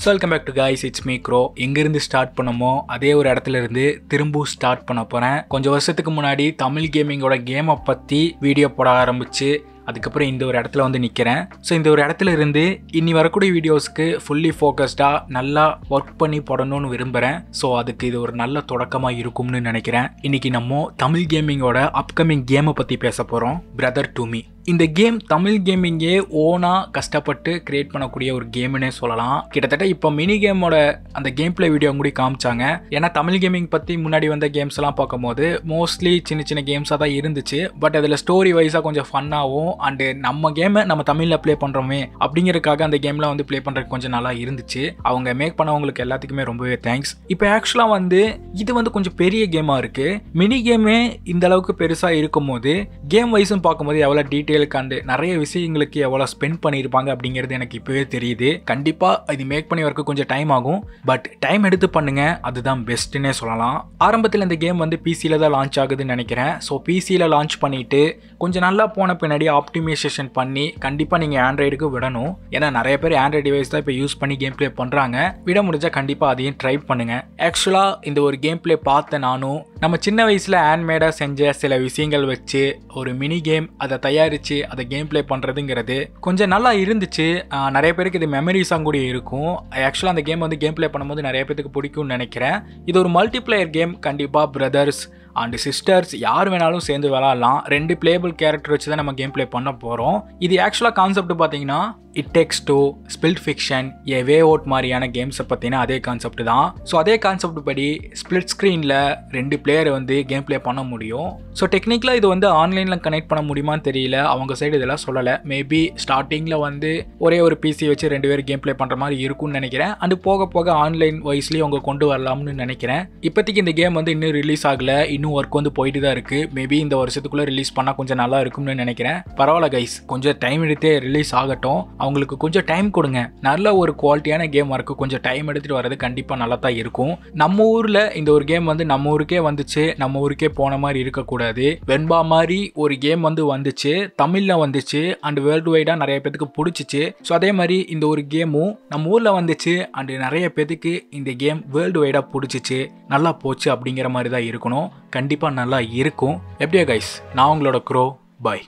Welcome back to guys, it's me Crow. எங்கிருந்து start பண்ணமோ அதே ஒரு இடத்துல இருந்து திரும்ப ஸ்டார்ட் பண்ண போறேன். கொஞ்சம் வருஷத்துக்கு முன்னாடி தமிழ் கேமிங்கோட கேமை பத்தி வீடியோ போட ஆரம்பிச்சு அதுக்கப்புறம் இந்த ஒரு இடத்துல வந்து நிற்கிறேன். ஸோ இந்த ஒரு இடத்துல இருந்து இனி வரக்கூடிய வீடியோஸ்க்கு ஃபுல்லி ஃபோக்கஸ்டாக நல்லா ஒர்க் பண்ணி போடணும்னு விரும்புகிறேன். ஸோ அதுக்கு இது ஒரு நல்ல தொடக்கமாக இருக்கும்னு நினைக்கிறேன். இன்னைக்கு நம்ம தமிழ் கேமிங்கோட அப்கமிங் கேமை பற்றி பேச போகிறோம், பிரதர் டு மீ. இந்த கேம் தமிழ் கேமிங்கே ஓனாக கஷ்டப்பட்டு கிரியேட் பண்ணக்கூடிய ஒரு கேம்னே சொல்லலாம். கிட்டத்தட்ட இப்போ மினி கேமோட அந்த கேம் பிளே வீடியோ கூட காமிச்சாங்க. ஏன்னா தமிழ் கேமிங் பற்றி முன்னாடி வந்த கேம்ஸ் எல்லாம் பார்க்கும்போது மோஸ்ட்லி சின்ன சின்ன கேம்ஸாக தான் இருந்துச்சு. பட் அதில் ஸ்டோரி வைஸாக கொஞ்சம் ஃபன்னாகவும் அண்டு நம்ம கேமை நம்ம தமிழில் ப்ளே பண்ணுறோமே அப்படிங்கிறதுக்காக அந்த கேம்லாம் வந்து ப்ளே பண்ணுறதுக்கு கொஞ்சம் நல்லா இருந்துச்சு. அவங்க மேக் பண்ணவங்களுக்கு எல்லாத்துக்குமே ரொம்பவே தேங்க்ஸ். இப்போ ஆக்சுவலாக வந்து இது வந்து கொஞ்சம் பெரிய கேமாக இருக்குது. மினி கேமே இந்த அளவுக்கு பெருசாக இருக்கும் போது கேம் வைஸும் பார்க்கும்போது எவ்வளோ டீட்டெயில் கண்டு நிறைய விஷயங்களுக்கு எவ்வளோ ஸ்பெண்ட் பண்ணியிருப்பாங்க அப்படிங்கிறது எனக்கு இப்போவே தெரியுது. கண்டிப்பாக இது மேக் பண்ணி வரக்கு கொஞ்சம் டைம் ஆகும். பட் டைம் எடுத்து பண்ணுங்க, அதுதான் பெஸ்ட்டுன்னே சொல்லலாம். ஆரம்பத்தில் இந்த கேம் வந்து பிசியில் தான் லான்ச் ஆகுதுன்னு நினைக்கிறேன். ஸோ பிசியில் லான்ச் பண்ணிவிட்டு கொஞ்சம் நல்லா போன பின்னாடி ஆப்டிமைசேஷன் பண்ணி கண்டிப்பாக நீங்கள் ஆண்ட்ராய்டுக்கு விடணும். ஏன்னா நிறைய பேர் ஆண்ட்ராய்டு டிவைஸ் தான் இப்போ யூஸ் பண்ணி கேம் பிளே பண்ணுறாங்க. விட முடிஞ்சால் கண்டிப்பாக அதையும் ட்ரை பண்ணுங்கள். ஆக்சுவலாக இந்த ஒரு கேம் பிளே பார்த்த நானும் நம்ம சின்ன வயசில் ஹேண்ட்மேடாக செஞ்ச சில விஷயங்கள் வச்சு ஒரு மினி கேம் அதை தயாரித்து அதை கேம் பிளே பண்ணுறதுங்கிறது கொஞ்சம் நல்லா இருந்துச்சு. நிறைய பேருக்கு இது மெமரிஸாக கூட இருக்கும். ஆக்சுவலாக அந்த கேம் வந்து கேம் பிளே பண்ணும்போது நிறைய பேருக்கு பிடிக்கும்னு நினைக்கிறேன். இது ஒரு மல்டிப்ளேயர் கேம். கண்டிப்பாக பிரதர்ஸ் அண்ட் சிஸ்டர்ஸ் யார் வேணாலும் சேர்ந்து விளாட்லாம். 2 பிளேபிள் கேரக்டர் வச்சு தான் நம்ம கேம் பிளே பண்ண போகிறோம். இது ஆக்சுவலாக கான்செப்ட் பார்த்தீங்கன்னா it takes two, split fiction, a way out மாதிரியான கேம்ஸை பார்த்தீங்கன்னா அதே கான்செப்ட் தான். ஸோ அதே கான்செப்ட் படி ஸ்பிளிட் ஸ்க்ரீனில் 2 பிளேயரை வந்து கேம் பிளே பண்ண முடியும். ஸோ டெக்னிக்கலாக இது வந்து ஆன்லைனில் கனெக்ட் பண்ண முடியுமான்னு தெரியல, அவங்க சைடு இதெல்லாம் சொல்லலை. மேபி ஸ்டார்டிங்கில் வந்து ஒரே ஒரு பிசி வச்சு 2 பேர் கேம் பிளே பண்ணுற மாதிரி இருக்கும்னு நினைக்கிறேன். அண்டு போக போக ஆன்லைன் வைஸ்லேயும் அவங்க கொண்டு வரலாம்னு நினைக்கிறேன். இப்போதைக்கு இந்த கேம் வந்து இன்னும் ரிலீஸ் ஆகலை, இன்னும் ஒர்க் வந்து போயிட்டு தான் இருக்குது. மேபி இந்த வருஷத்துக்குள்ளே ரிலீஸ் பண்ணால் கொஞ்சம் நல்லா இருக்கும்னு நினைக்கிறேன். பரவாயில்ல கைஸ், கொஞ்சம் டைம் எடுத்தே ரிலீஸ் ஆகட்டும். அவங்களுக்கு கொஞ்சம் டைம் கொடுங்க. நல்ல ஒரு குவாலிட்டியான கேம் இருக்கு. கொஞ்சம் டைம் எடுத்துகிட்டு வர்றது கண்டிப்பாக நல்லா தான் இருக்கும். நம்ம ஊரில் இந்த ஒரு கேம் வந்து நம்ம ஊருக்கே வந்துச்சு, நம்ம ஊருக்கே போன மாதிரி இருக்கக்கூடாது. வெண்பா மாதிரி ஒரு கேம் வந்து வந்துச்சு, தமிழில் வந்துச்சு அண்ட் வேர்ல்டு வைடாக நிறைய பேத்துக்கு பிடிச்சிச்சு. ஸோ அதே மாதிரி இந்த ஒரு கேமும் நம்ம ஊரில் வந்துச்சு அண்டு நிறைய பேத்துக்கு இந்த கேம் வேர்ல்டு வைடாக பிடிச்சிச்சு, நல்லா போச்சு அப்படிங்கிற மாதிரி தான் இருக்கணும். கண்டிப்பாக நல்லா இருக்கும். எப்படியா கைஸ், நான் உங்களோட க்ரோ. பாய்.